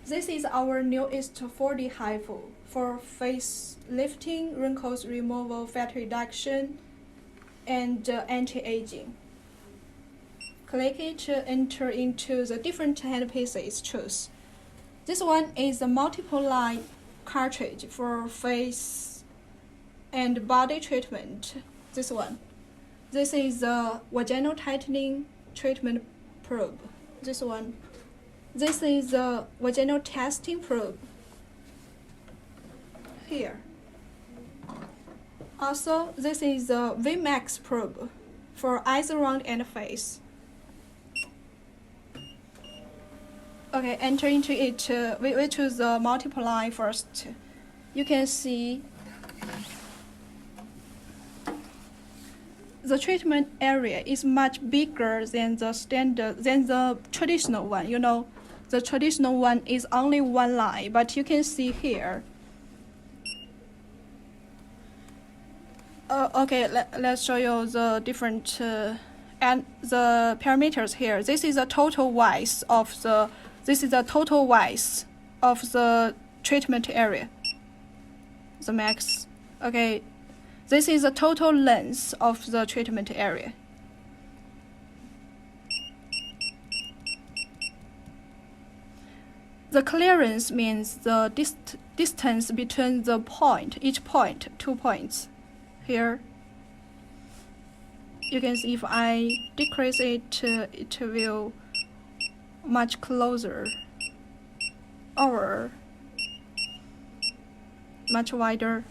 This is our newest 4D Hifu for face lifting, wrinkles removal, fat reduction, and anti-aging. Click it to enter into the different handpieces. Choose. This one is a multiple line cartridge for face and body treatment. This one. This is the vaginal tightening treatment probe. This one. This is the vaginal testing probe. Here. Also, this is the VMAX probe for eyes around and face. Okay, enter into it. We choose the multiply first. You can see the treatment area is much bigger than the traditional one. You know, the traditional one is only one line, but you can see here. Okay, let's show you the different and the parameters here. This is the total width of the. This is the total width of the treatment area. The max. Okay, this is the total length of the treatment area. The clearance means the distance between the point, each point, 2 points. Here, you can see if I decrease it, it will much closer or much wider.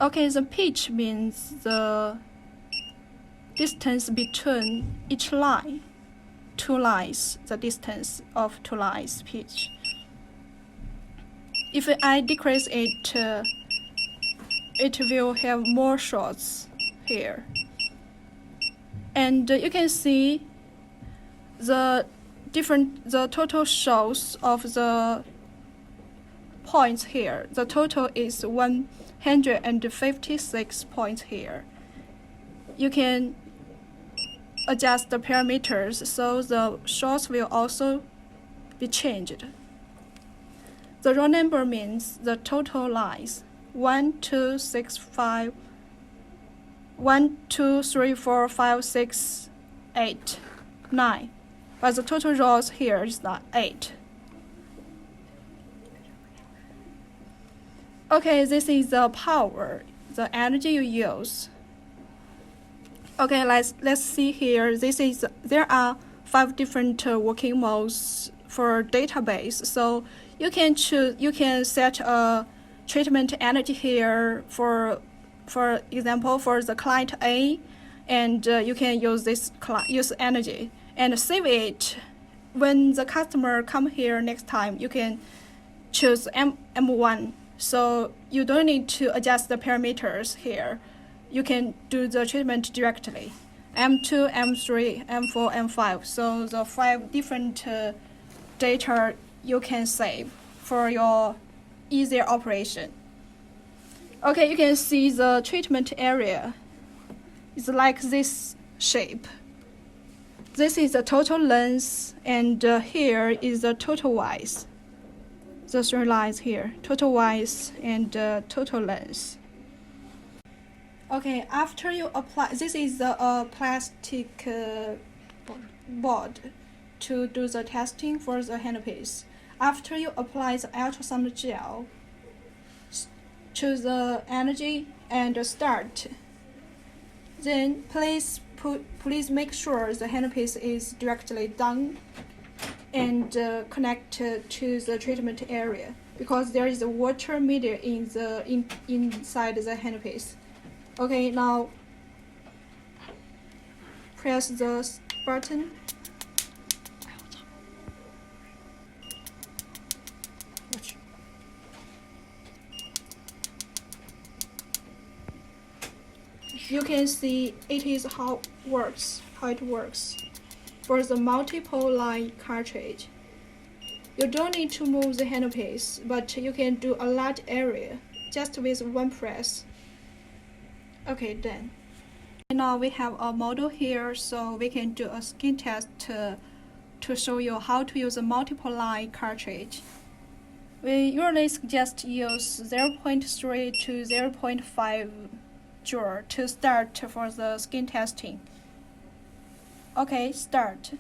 Okay, the pitch means the distance between each line, 2 lines, the distance of 2 lines pitch. If I decrease it, it will have more shots here. And you can see the total shows of the points here. The total is 156 points here. You can adjust the parameters so the shots will also be changed. The row number means the total lines. 1, 2, 6, 5, 1, 2, 3, 4, 5, 6, 8, 9. But the total rows here is not 8. Okay, this is the power, the energy you use. Okay, let's see here. There are 5 different working modes for database. So you can set a treatment energy here for example for the client A, and you can use this use energy and save it. When the customer come here next time, you can choose M1, so you don't need to adjust the parameters here. You can do the treatment directly. M2, M3, M4, M5. So the 5 different data you can save for your easier operation. Okay, you can see the treatment area is like this shape. This is the total length, and here is the total width. The 3 lines here, total width and total length. Okay, after you apply, this is the plastic board to do the testing for the handpiece. After you apply the ultrasound gel, choose the energy and start. Then please make sure the handpiece is directly down and connected to the treatment area, because there is a water meter inside the handpiece. Okay, now press the button. You can see it is how it works. For the multiple line cartridge, you don't need to move the handpiece, but you can do a large area just with one press. Okay, done. Now we have a model here, so we can do a skin test to show you how to use a multiple line cartridge. We usually suggest use 0.3 to 0.5 joule to start for the skin testing. Okay, start.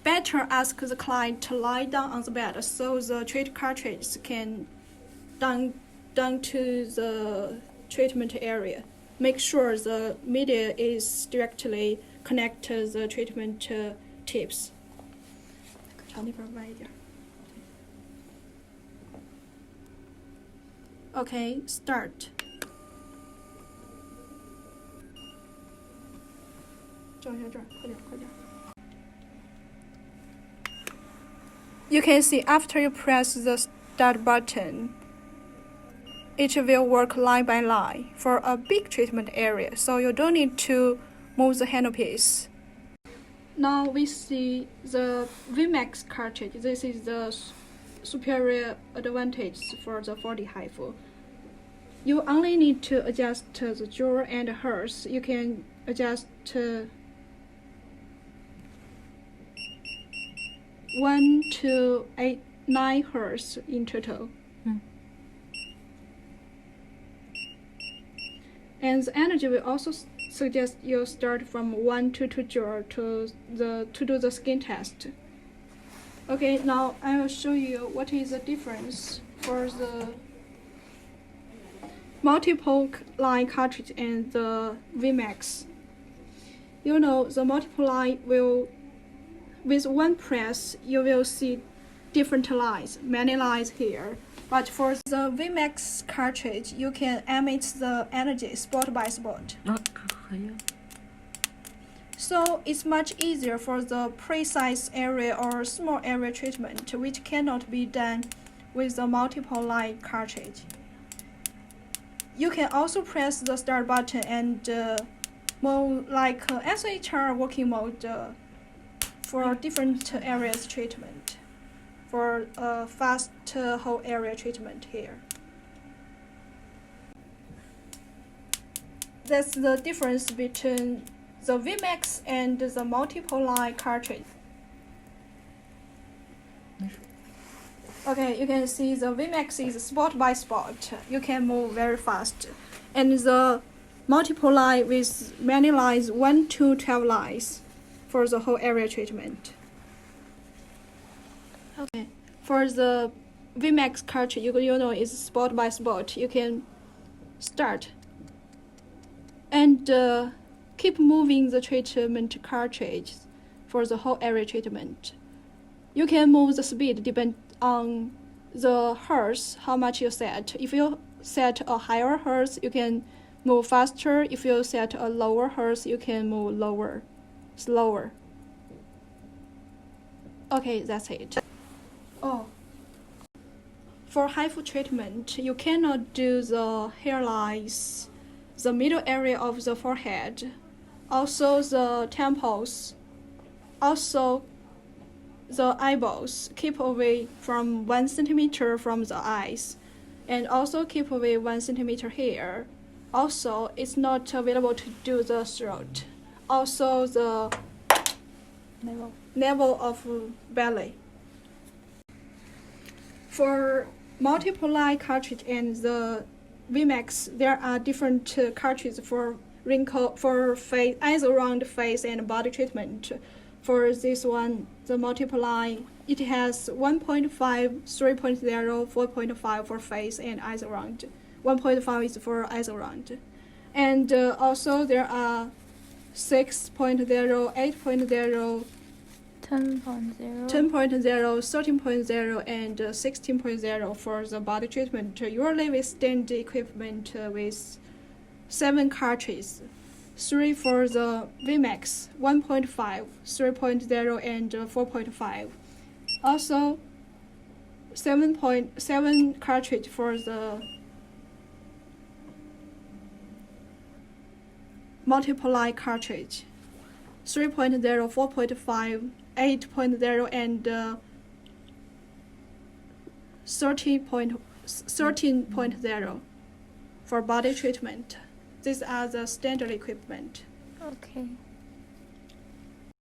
Better ask the client to lie down on the bed so the treat cartridge can down to the treatment area. Make sure the media is directly connected to the treatment tips. Okay, start. You can see after you press the start button, it will work line by line for a big treatment area, so you don't need to move the handlepiece. Now we see the VMAX cartridge. This is the superior advantage for the 40 Hifu. You only need to adjust the joule and Hertz. You can adjust 1 to 9 Hertz in total. And the energy will also suggest you start from 1 to 2 joule to do the skin test. Okay, now I will show you what is the difference for the multiple line cartridge and the VMAX. You know, the multiple line will, with one press, you will see different lines, many lines here. But for the VMAX cartridge, you can emit the energy spot by spot. So it's much easier for the precise area or small area treatment, which cannot be done with the multiple line cartridge. You can also press the start button and move like SHR working mode for different areas treatment, for a fast whole area treatment here. That's the difference between the VMAX and the multiple line cartridge. Okay, you can see the VMAX is spot by spot. You can move very fast. And the multiple line with many lines, 1 to 12 lines for the whole area treatment. Okay, for the VMAX cartridge, you know it's spot by spot. You can start and keep moving the treatment cartridge for the whole area treatment. You can move the speed depending on the hertz, how much you set. If you set a higher hertz, you can move faster. If you set a lower hertz, you can move slower. Okay, that's it. Oh, for Hifu treatment, you cannot do the hairlines, the middle area of the forehead, also the temples, also the eyeballs. Keep away from 1 centimeter from the eyes, and also keep away 1 centimeter here. Also, it's not available to do the throat. Also, the navel of belly. For multiple line cartridge and the VMAX, there are different cartridges for wrinkle, for face, eyes around face and body treatment. For this one, the multiple line, it has 1.5, 3.0, 4.5 for face and eyes around. 1.5 is for eyes around. And also there are 6.0, 8.0, 10.0, 13.0, and 16.0 for the body treatment. Usually we stand equipment with 7 cartridges. 3 for the VMAX, 1.5, 3.0, and 4.5. Also, 7.7 cartridge for the multiple line cartridge, 3.0, 4.5, 8.0, and 13.0 for body treatment. These are the standard equipment. Okay.